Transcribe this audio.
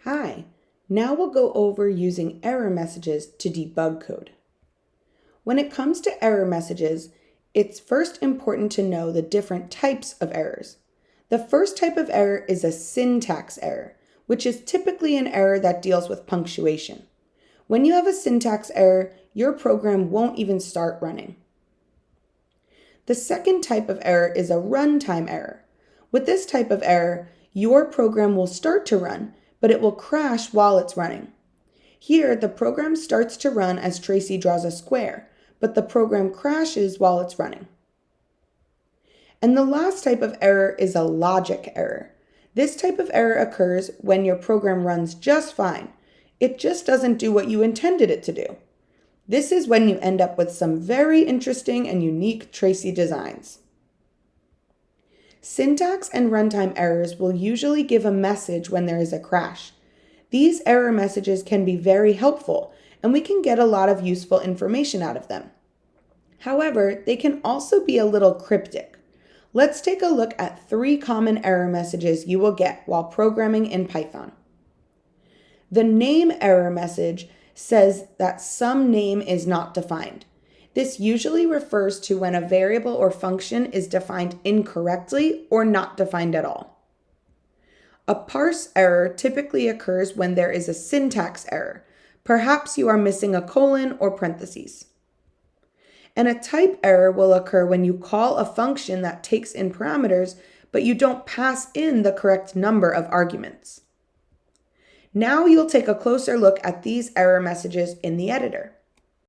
Hi, now we'll go over using error messages to debug code. When it comes to error messages, it's first important to know the different types of errors. The first type of error is a syntax error, which is typically an error that deals with punctuation. When you have a syntax error, your program won't even start running. The second type of error is a runtime error. With this type of error, your program will start to run, but it will crash while it's running. Here, the program starts to run as Tracy draws a square, but the program crashes while it's running. And the last type of error is a logic error. This type of error occurs when your program runs just fine. It just doesn't do what you intended it to do. This is when you end up with some very interesting and unique Tracy designs. Syntax and runtime errors will usually give a message when there is a crash. These error messages can be very helpful, and we can get a lot of useful information out of them. However, they can also be a little cryptic. Let's take a look at 3 common error messages you will get while programming in Python. The name error message says that some name is not defined. This usually refers to when a variable or function is defined incorrectly or not defined at all. A parse error typically occurs when there is a syntax error. Perhaps you are missing a colon or parentheses. And a type error will occur when you call a function that takes in parameters, but you don't pass in the correct number of arguments. Now you'll take a closer look at these error messages in the editor.